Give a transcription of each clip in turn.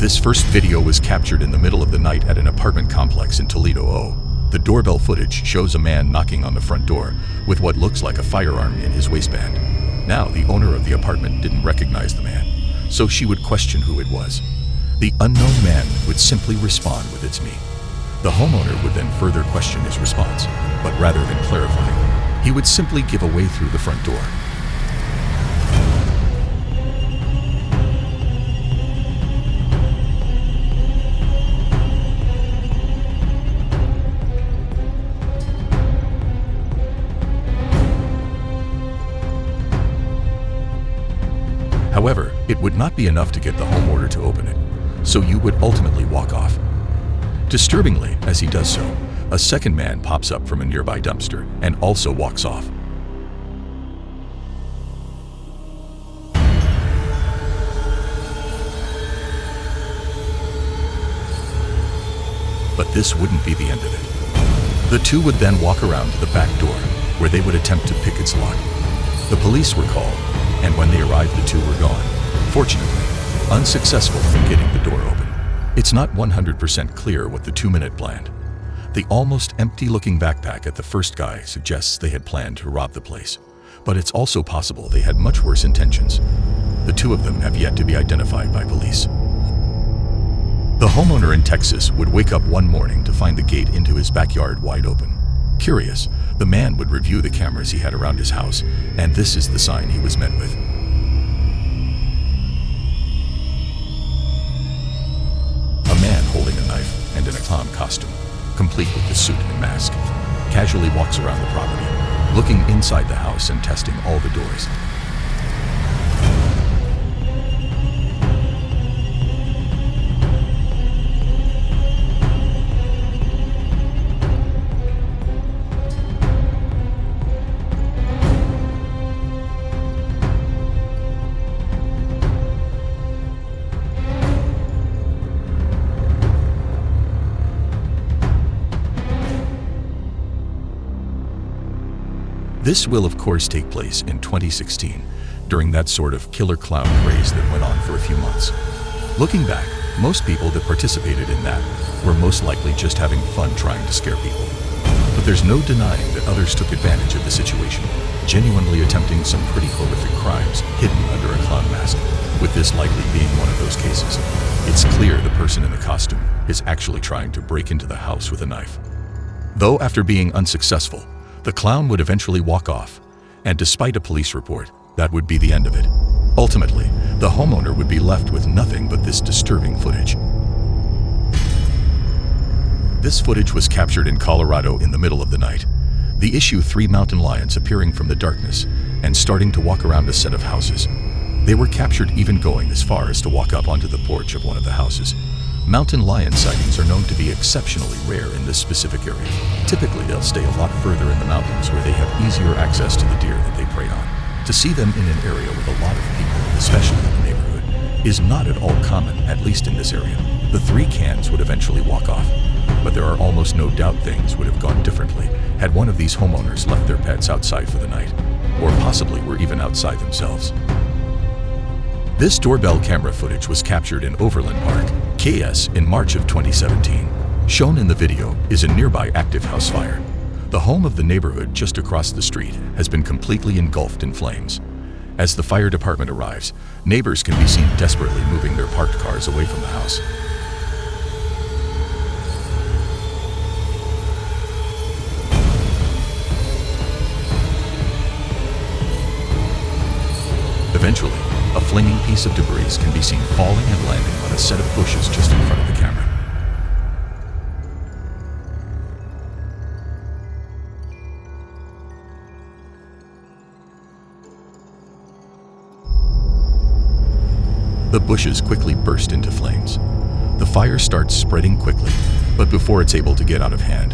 This first video was captured in the middle of the night at an apartment complex in Toledo, Ohio. The doorbell footage shows a man knocking on the front door with what looks like a firearm in his waistband. Now, the owner of the apartment didn't recognize the man, so she would question who it was. The unknown man would simply respond with "It's me." The homeowner would then further question his response, but rather than clarifying, he would simply give away through the front door. However, it would not be enough to get the homeowner to open it, so you would ultimately walk off. Disturbingly, as he does so, a second man pops up from a nearby dumpster and also walks off. But this wouldn't be the end of it. The two would then walk around to the back door, where they would attempt to pick its lock. The police were called, and when they arrived, the two were gone. Fortunately, unsuccessful in getting the door open. It's not 100% clear what the 2-minute planned. The almost empty-looking backpack at the first guy suggests they had planned to rob the place, but it's also possible they had much worse intentions. The two of them have yet to be identified by police. The homeowner in Texas would wake up one morning to find the gate into his backyard wide open. Curious, the man would review the cameras he had around his house, and this is the sign he was met with. A man holding a knife and in a clown costume, complete with the suit and mask, casually walks around the property, looking inside the house and testing all the doors. This will of course take place in 2016, during that sort of killer clown craze that went on for a few months. Looking back, most people that participated in that were most likely just having fun trying to scare people. But there's no denying that others took advantage of the situation, genuinely attempting some pretty horrific crimes hidden under a clown mask, with this likely being one of those cases. It's clear the person in the costume is actually trying to break into the house with a knife. Though after being unsuccessful, the clown would eventually walk off, and despite a police report, that would be the end of it. Ultimately, the homeowner would be left with nothing but this disturbing footage. This footage was captured in Colorado in the middle of the night. The issue 3 mountain lions appearing from the darkness and starting to walk around a set of houses. They were captured even going as far as to walk up onto the porch of one of the houses. Mountain lion sightings are known to be exceptionally rare in this specific area. Typically, they'll stay a lot further in the mountains where they have easier access to the deer that they prey on. To see them in an area with a lot of people, especially in the neighborhood, is not at all common, at least in this area. The 3 cans would eventually walk off, but there are almost no doubt things would have gone differently had one of these homeowners left their pets outside for the night, or possibly were even outside themselves. This doorbell camera footage was captured in Overland Park, KS, in March of 2017. Shown in the video is a nearby active house fire. The home of the neighborhood just across the street has been completely engulfed in flames. As the fire department arrives, neighbors can be seen desperately moving their parked cars away from the house. Eventually, a flaming piece of debris can be seen falling and landing on a set of bushes just in front of the camera. The bushes quickly burst into flames. The fire starts spreading quickly, but before it's able to get out of hand,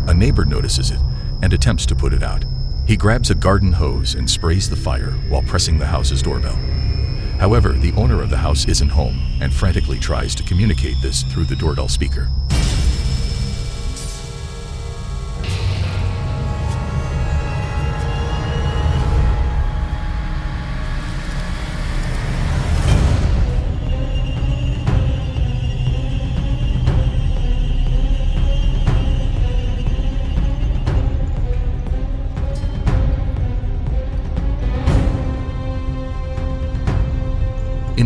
a neighbor notices it and attempts to put it out. He grabs a garden hose and sprays the fire while pressing the house's doorbell. However, the owner of the house isn't home and frantically tries to communicate this through the doorbell speaker.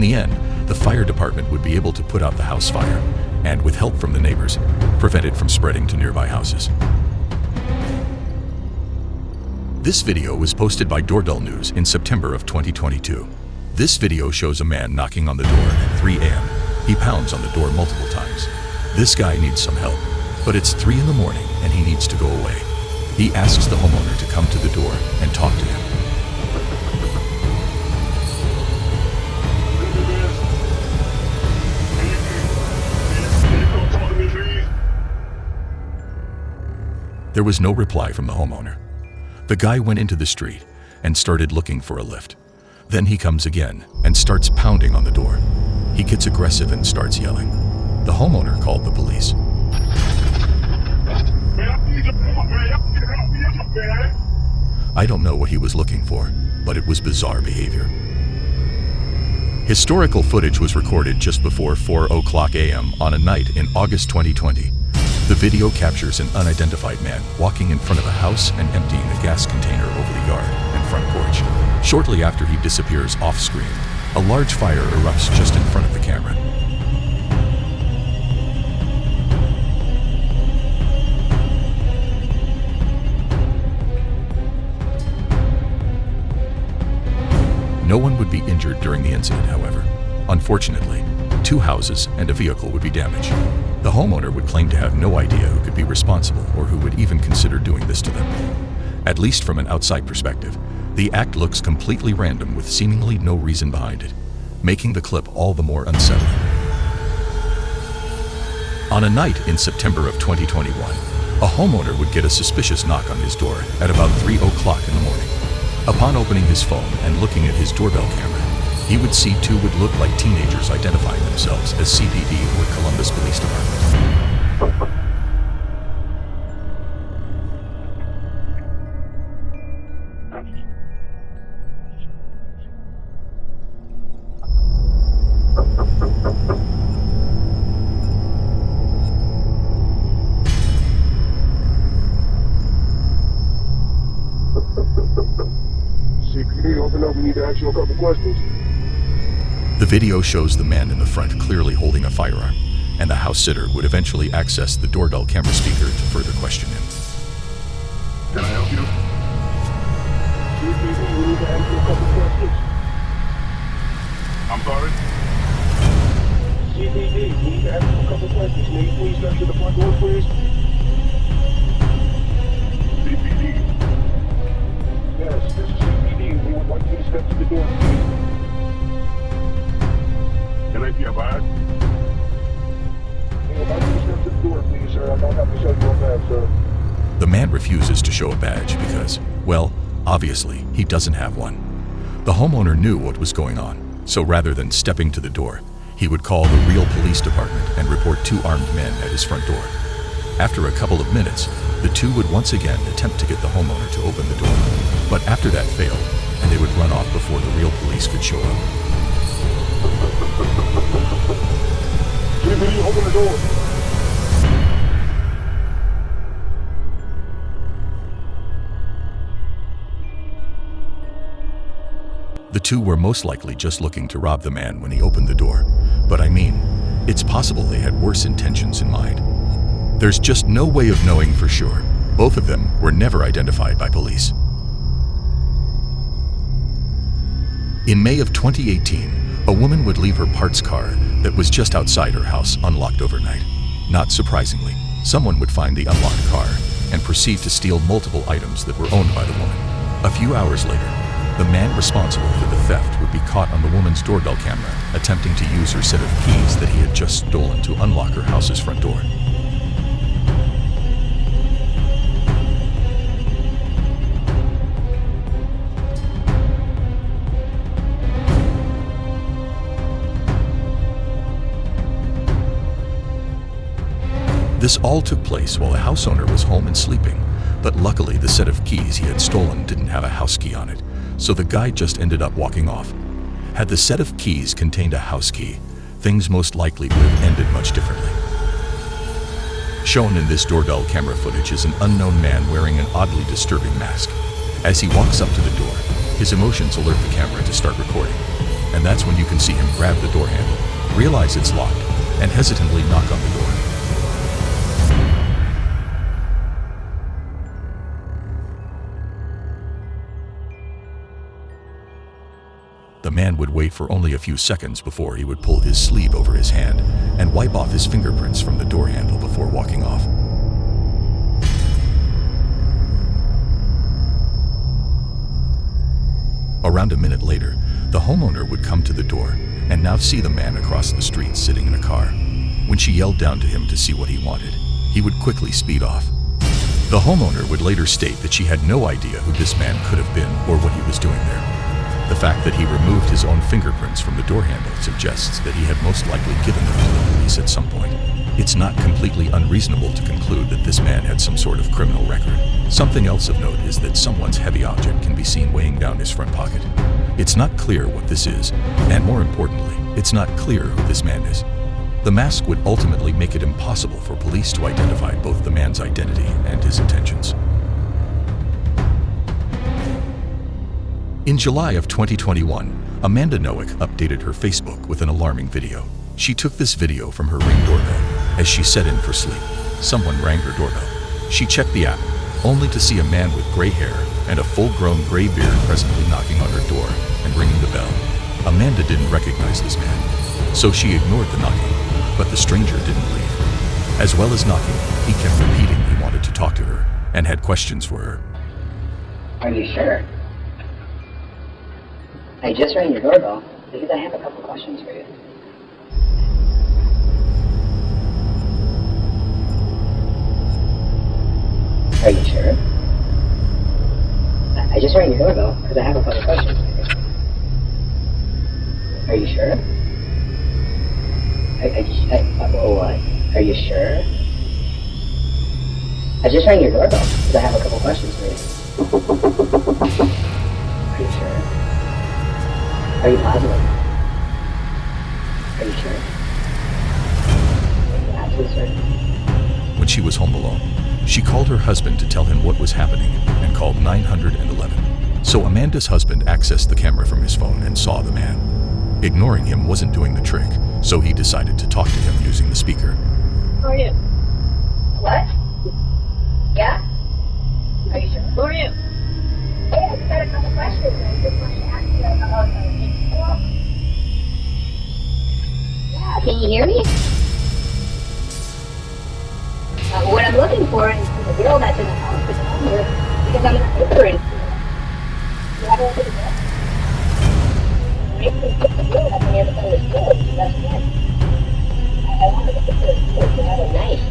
the end, the fire department would be able to put out the house fire, and with help from the neighbors, prevent it from spreading to nearby houses. This video was posted by Doorbell News in September of 2022. This video shows a man knocking on the door at 3 a.m. He pounds on the door multiple times. This guy needs some help, but it's 3 in the morning and he needs to go away. He asks the homeowner to come to the door and talk to him. There was no reply from the homeowner. The guy went into the street and started looking for a lift. Then he comes again and starts pounding on the door. He gets aggressive and starts yelling. The homeowner called the police. I don't know what he was looking for, but it was bizarre behavior. Historical footage was recorded just before 4:00 a.m. on a night in August 2020. The video captures an unidentified man walking in front of a house and emptying a gas container over the yard and front porch. Shortly after he disappears off-screen, a large fire erupts just in front of the camera. No one would be injured during the incident, however. Unfortunately, 2 houses and a vehicle would be damaged. The homeowner would claim to have no idea who could be responsible or who would even consider doing this to them. At least from an outside perspective, the act looks completely random with seemingly no reason behind it, making the clip all the more unsettling. On a night in September of 2021, a homeowner would get a suspicious knock on his door at about 3:00 in the morning. Upon opening his phone and looking at his doorbell camera, he would see 2 would look like teenagers identifying themselves as CPD or Columbus Police Department. CPD, open up. We need to ask you a couple questions. The video shows the man in the front clearly holding a firearm, and the house sitter would eventually access the doorbell camera speaker to further question him. Can I help you? CPD, we need to ask you a couple questions. I'm sorry? CPD, we need to ask you a couple questions. May you please step to the front door, please? CPD. Yes, this is CPD. We would like you to step to the door, please. Can I see a badge? We would like you to step to the door, please, sir. I don't have to show you a badge, sir. The man refuses to show a badge because, well, obviously, he doesn't have one. The homeowner knew what was going on, so rather than stepping to the door, he would call the real police department and report 2 armed men at his front door. After a couple of minutes, the 2 would once again attempt to get the homeowner to open the door. But after that failed, and they would run off before the real police could show up. CPD, open the door. The 2 were most likely just looking to rob the man when he opened the door. But I mean, it's possible they had worse intentions in mind. There's just no way of knowing for sure. Both of them were never identified by police. In May of 2018, a woman would leave her parts car that was just outside her house unlocked overnight. Not surprisingly, someone would find the unlocked car and proceed to steal multiple items that were owned by the woman. A few hours later, the man responsible for the theft would be caught on the woman's doorbell camera attempting to use her set of keys that he had just stolen to unlock her house's front door. This all took place while the house owner was home and sleeping, but luckily the set of keys he had stolen didn't have a house key on it, so the guy just ended up walking off. Had the set of keys contained a house key, things most likely would have ended much differently. Shown in this doorbell camera footage is an unknown man wearing an oddly disturbing mask. As he walks up to the door, his emotions alert the camera to start recording. and that's when you can see him grab the door handle, realize it's locked, and hesitantly knock on the door. The man would wait for only a few seconds before he would pull his sleeve over his hand and wipe off his fingerprints from the door handle before walking off. Around a minute later, the homeowner would come to the door and now see the man across the street sitting in a car. When she yelled down to him to see what he wanted, he would quickly speed off. The homeowner would later state that she had no idea who this man could have been or what he was doing there. The fact that he removed his own fingerprints from the door handle suggests that he had most likely given them to the police at some point. It's not completely unreasonable to conclude that this man had some sort of criminal record. Something else of note is that someone's heavy object can be seen weighing down his front pocket. It's not clear what this is, and more importantly, it's not clear who this man is. The mask would ultimately make it impossible for police to identify both the man's identity and his intentions. In July of 2021, Amanda Noack updated her Facebook with an alarming video. She took this video from her Ring doorbell. As she set in for sleep, someone rang her doorbell. She checked the app, only to see a man with gray hair and a full-grown gray beard presently knocking on her door and ringing the bell. Amanda didn't recognize this man, so she ignored the knocking, but the stranger didn't leave. As well as knocking, he kept repeating he wanted to talk to her and had questions for her. Are you sure? I just rang your doorbell because I have a couple questions for you. Are you sure? I just rang your doorbell because I have a couple questions for you. Are you sure? Are you sure? I just rang your doorbell because I have a couple questions for you. Are you sure? Are you positive? Are you sure? Are you absolutely certain? When she was home alone, she called her husband to tell him what was happening and called 911. So Amanda's husband accessed the camera from his phone and saw the man. Ignoring him wasn't doing the trick, so he decided to talk to him using the speaker. Who are you? What? Yeah? Are you sure? Who are you? Hey, I just got a couple questions. I just wanted to ask you about Yeah, can you hear me? What I'm looking for is the girl that's in the house to come here because I'm not ignorant. You have a look at the girl? Maybe we get the girl that's on the other side of the store. That's good. I want to look at the store to have a knife.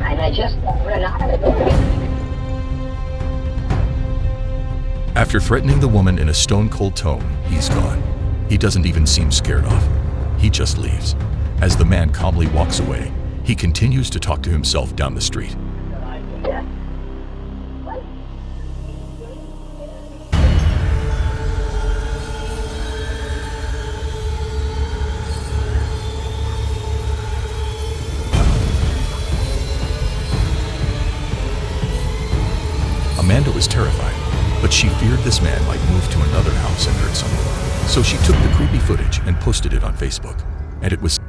And I just ran out of the door. After threatening the woman in a stone-cold tone, he's gone. He doesn't even seem scared off. He just leaves. As the man calmly walks away, he continues to talk to himself down the street. Amanda was terrified, but she feared this man might move to another house and hurt someone. So she took the creepy footage and posted it on Facebook, and it was